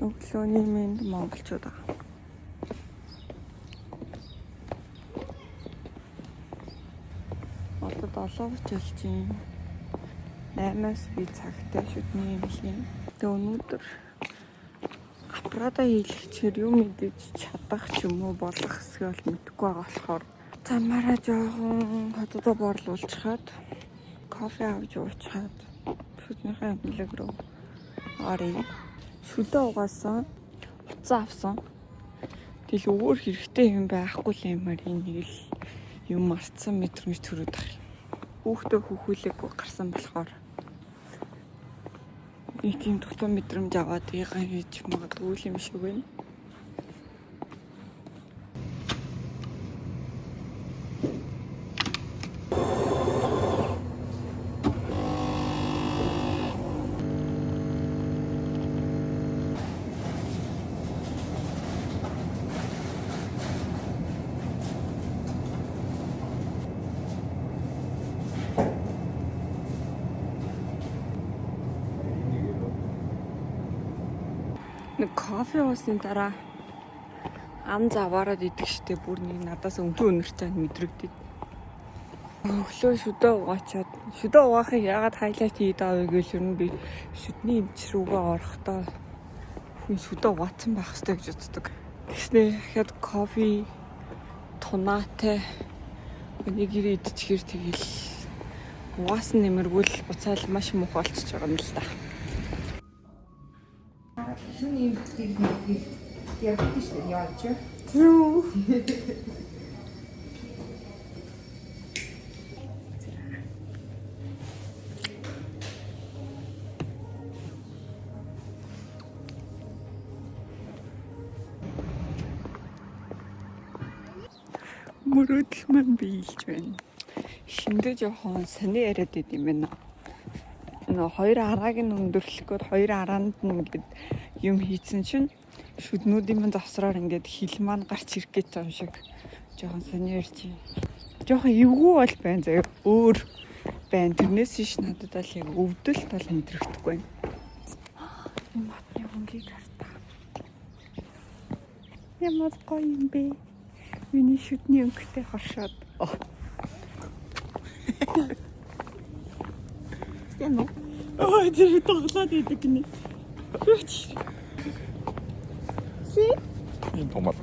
Өглөөний мэнд монголчууд аа. Одоо 7:30 жилийн 8-аас би цагтай шүдний юм хийн. Тэгээ өнөөдөр аппарата хийлгэчихээр юм мэдээж чадах ч юм уу болох эсвэл мэдэхгүй байгаа болохоор замаараа жоохон хотодоо борлуулчихад кофе авч уучаад шүднийхээ эмнэлэг рүү оръё. Шүдээ угаасан, уцаа авсан. Тэгэл өөр хэрэгтэй юм байхгүй л юмар энийг л юм марцсан мэдрэмж төрөд ах. Хүүхдээ хөхүүлээгүй гарсан болохоор нэг тийм тутам мэдрэмж аваад ягаан хийж магадгүй юм шиг байна. Нэг кофе уусны дараа ам заваараад идэх штеп бүр нэг надаас өнгөө өнөртэй мэдрэгдэв. Өглөө шүдээ угаачаад шүдээ угаахыг яагаад хайлайт хийдэг авъя гэж ер нь би шүдний эмч рүүгээ орохдоо хүн шүдээ угаацсан байх хэрэгтэй гэж боддог. Тэгснээ дахиад кофе тунаатай нэг ирээ идчихэр тэгэл угаасан нэмэргүүл буцаал маш муухай болчихж байгаа юм л да. Шүний бүхнийг ярьдаг шүү дээ яаж вэ? Юу? Мөрөдөл маань биелж байна. Шиндээ жоохон сони яриад байд юм байна. Хоёр арааг нь өндөрлөх гээд хоёр араанд нь ингээд юм хийцэн чинь шүднүүдийн маань завсраар ингээд хил маань гарч ирэх гэж байгаа юм шиг жоохон сони ярьж байна. Жоохон эвгүй бол байна заяа. Өөр байна. Тэрнээс ш надад л яг өвдөлт бол мэдрэгдэхгүй байна. Энэ матны хонгийг хартаа. Ямар гоё юм бэ? Миний шүдний өнгөтэй хоршоод. Стэн үү? Ой, тэр тоглоод идэг гинэ. Хөөч. Си? Энэ томал.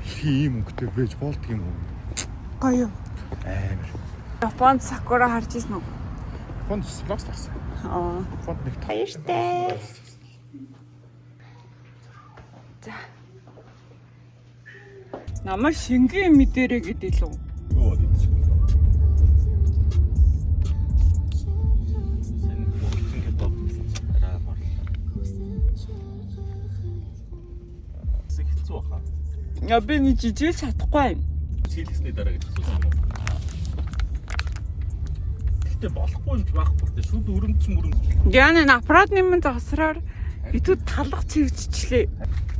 Тийм өнгөтэй байж болдго юм уу? Гоё. Амар. Японд сакура харж ирсэн үү? Фонд слокс тарсан. Фонд нэг Баяртай. За. Намайг шингэн мэдэрэ гэдэг л үү? Юу гэдэг чинь. Я би нэг жижиг чадахгүй юм. Хийлгэсний дараа гэж хэлсэн юм уу? Гэтэ болохгүй юм ч байхгүй те. Шүд өрөмч. Яна аппаратны мэн завсраар битүүд талах чивччлээ.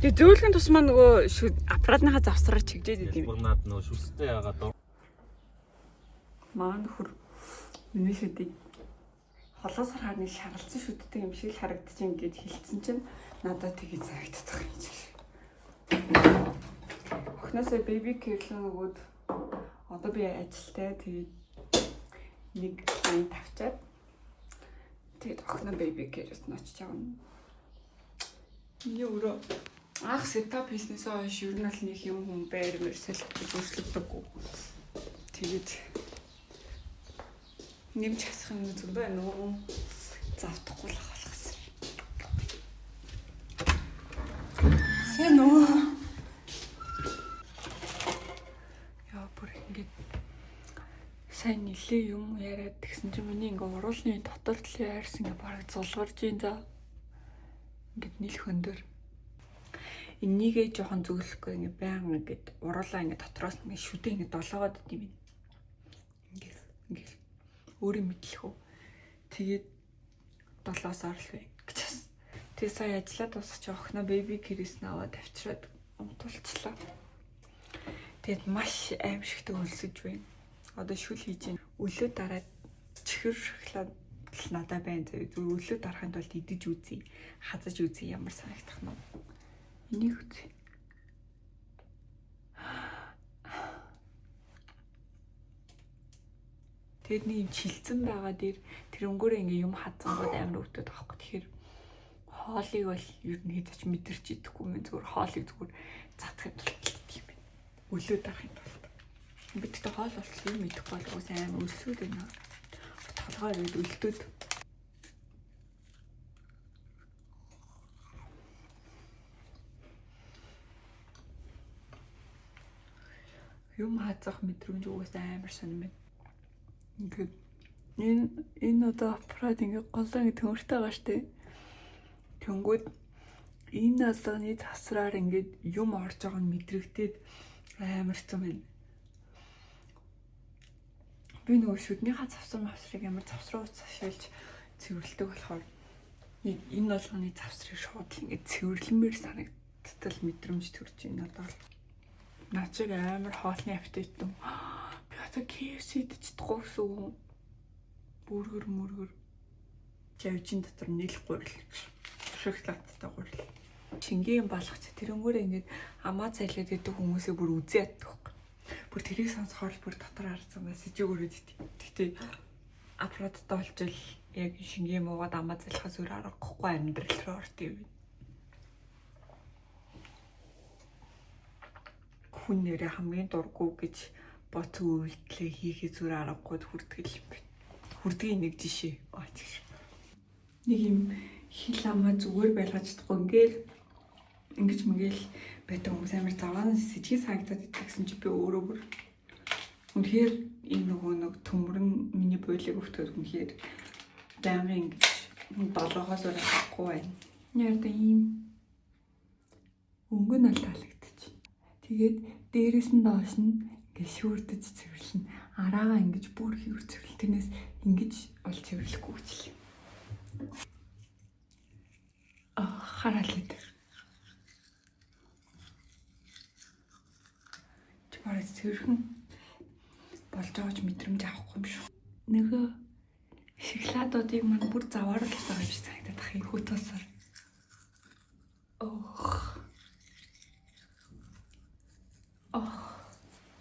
Тэгээ зөөлхөн тусмаа нөгөө аппаратныхаа завсраар чигдээд идэв. Наад нөгөө шүстэй яагаад Маа нөхөр миний шүдийг холоосор харны шагалцсан шүдтэй юм шиг л харагдчих юм гээд хэлсэн чинь надад тэгээ загтдаг юм шиг. Охноосоо беби кэрлэн өгөөд одоо би ажилтай тэгээд нэг айн тавчаад тэгээд охноо беби кэрэс ночиж авна. Миний өөрөө анх сетап хийснээс хойш ер нь л нэг юм хүн байр мэрсэл өөрчлөгдөггүй. Тэгээд нэмж хасах юм зүг байна уу? Завдахгүй л болгосон. Сэн үү? Яа бүр ингэж сайн нилээ юм яриад тэгсэн чинь миний ингээ уруулны дотор төлөө хайрсан ингээ бараг зулгарж ийн за. Ингээд нийлх өндөр. Энийгээ жоохон зөвлөхгүй ингээ баян ингээд уруулаа ингээ дотроос ингээ шүдээ ингээ долоогоод идэв юм. Ингээд өөрийн мэдлэх үү. Тэгээд 7-аас орлоо гэж байна. Тэгээ сая ажиллаад дуусах чи охноо беби кэрэс наваад авчираад умтулчлаа. Тэгээд маш аимшигтэй өлсөж байна. Одоо шүл хийж байна. Өлөө дараад чихэр шоколад л надад байна. Зүгээр өлөө дарахын тулд идэж үзье. Хазаж үзье ямар санагдах нь. Энийг үзье. Тэгэд нэг юм чилцэн байгаа дээр тэрнгүүрээ ингээ юм хазангууд амар өвдөд аахгүй. Тэгэхээр хоолыг бол ер нь хэзээ ч мэдэрч идэхгүй мэн зүгээр хоолыг зүгээр цатах юм байна. Өлөө дарахын тулд. Бид тэ хоол болчихсон юм мэдэхгүй бол уус амар өлсөд байна. Толгой үед өлтөд. Юм хазах мэдрэмж уус амар сонирм байна. Ингээд энэ одоо аппарат ингээ голоо төмөртэй байгаа штэ. Тэнгүүд энэ алганы засраар ингээд юм орж байгаа нь мэдрэгдээд амар цом байна. Би нөгөө шүднийхаа завсрыг ямар завсруу цашилж цэвэрлдэг болохоор энэ алганы завсрыг шууд л ингээд цэвэрлэмээр санагдтал мэдрэмж төрж байна надад. Начиг амар хоолны аппетит юм. Би одоо KFC идчихдэггүй гэсэн. Бүргэр жавжин дотор нийлэх гурил. Шоколадтай гурил. Шингийн балгач тэрнгүүрээ ингээд амаа цайлаад идэх хүмүүсээ бүр үзээ яддаг. Бүр тэрийг сонсохоор бүр дотор харсан бас ижээгөрөөд ит. Тэгтээ аппараттай болчвол яг шингийн муугаад амаа залхахаас өөр аргагүй амьдрал руу орт юм. Хүн нэрээ хамгийн дурггүй гэж боцоо үйлдэлээ хийхээ зүгээр аргагүй хүртгэл юм байна. Хүрдгийн нэг жишээ. Нэг юм хил амаа зүгээр байлгаж чадахгүй ингэж мэгэл байдаг хүмүүс амар заваанаас сэжиг сагдаад идэх гэсэн чи би өөрөө бүр үнэхээр энэ нөгөө нэг төмөрн миний бойлыг өвтгөөд үнэхээр дайрын ингэж долоохоос өөр авахгүй байна. Яарда ийм өнгөн ал таалагдчих. Тэгээд дээрээс нь доош нь ингэ шүүрдэж цэвэрлэн араагаа ингэж бүр хийвэр цэвэрлэн тэрнээс ингэж ол цэвэрлэхгүй үчлээ. Хараалт. Чимээс цэвэрхэн болж байгаа ч мэдрэмж авахгүй юм шүү. Нөгөө шоколадуудыг мань бүр завааруулж байгаа юм шиг санагдаад ах их хөтөөсөр.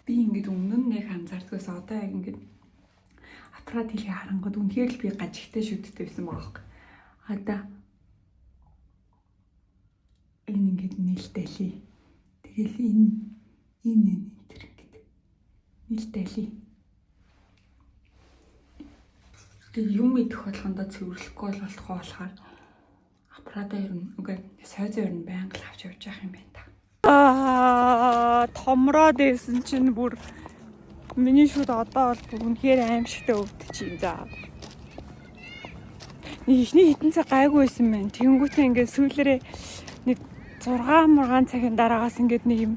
Би ингэж өмнө нь яг анзаардгаас одоо яг ингэж аппарат хийхээ харангууд үнэхээр л би гажигтай шүтдэг байсан байгаа юм. Одоо энэ ингэж нээлтэлээ. Тэгэл энэ тэр ингэж нээлтэлээ. Тэг юм идэх болгондоо цэвэрлэхгүй болохоор аппаратаа ер нь үгүй сойзоо ер нь байнга л авч явж явах юм байна та. Томроод байсан чинь бүр миний шүд одоо бол бүр үнэхээр аимшигтай өвдөж юм за. Ихний хитэн цаг гайгүй байсан байна. Тэнгүүтээ ингээд сүүлээрээ нэг 6 цагийн дараагаас ингээд нэг юм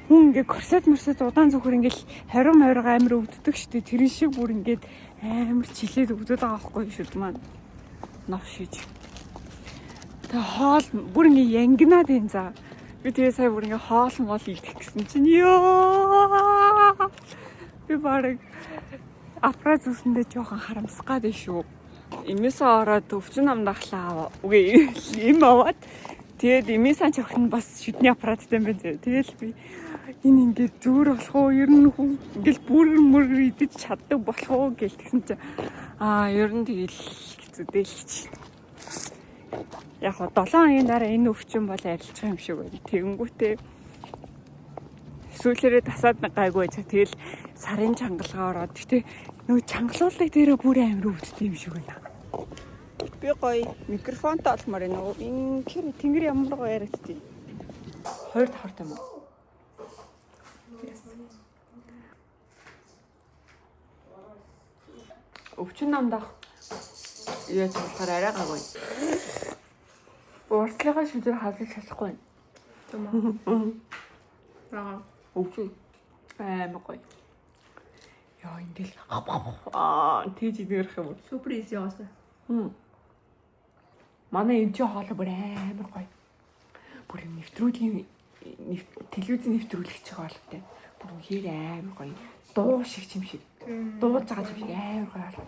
хүн ингээд корсет удаан зүхэр ингээд 20 амар өвддөг штэ. Тэр шиг бүр ингээд амар чилээд өвдөд байгаа байхгүй шүд маань. Новшиж. Тэ хоол бүр ингээд янгинаад байна за. Би тэгээ сая бүр ингээ хоол мол идэх гэсэн чинь ёо. Би барыг аппарат зүсэндээ жоохон харамсах гад шүү. Имээсээ ороод өвчин амдахлаа. Үгүй им аваад тэгээд имээсээ чохин бас шүдний аппараттай юм байна. Тэгэл би энэ ингээ зүгээр болох уу? Ер нь хүн ингээл бүр идэж чаддаг болох уу гэж тэгсэн чинь ер нь тэгэл хэцүүдээ л чи. Яг 7 хоногийн дараа энэ өвчин бол арилчих юм шиг байна. Тэгэнгүүтээ сүүлээрээ тасаад гайгүй байж. Тэгэл сарын чангалгаа ороод. Гэтэ нөгөө чангалуулыг дээрээ бүр амар өвддөг юм шиг байна. Би гоё микрофонтой олмоор нөгөө энэ тэнгэр ямар гоё яригдтий. 2 давхартай юм уу? Өвчин намдах яаж болохоор арай гайгүй. Уртлага шүдэр халж чадахгүй байна. Тэмээ. Өвчин амар гоё. Яа ингээл тийж идэрх юм. Супер изи яасан. Манай энэ ч хоолой бүр амар гоё. Бүр нэвтрүүлгийн телевизийн нэвтрүүлэгч байгаа болтой. Бүр хэр амар гоё. Дуу шиг юм шиг. Дуулж байгаа юм шиг амар гоё болтой.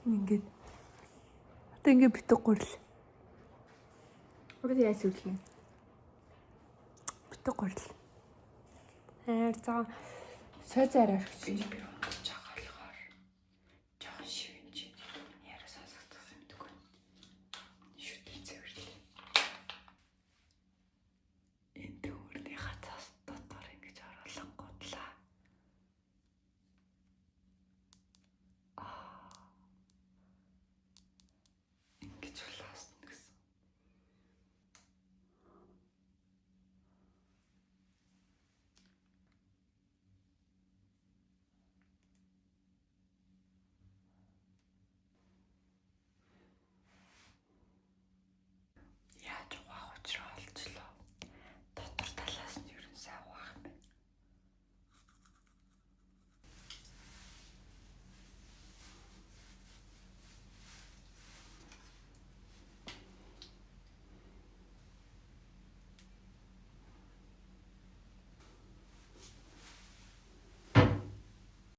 Ингээд. Одоо ингээд битэг гурил. Өөрөө яаж үлэх юм? Битэг гурил. За сой зараа гэж.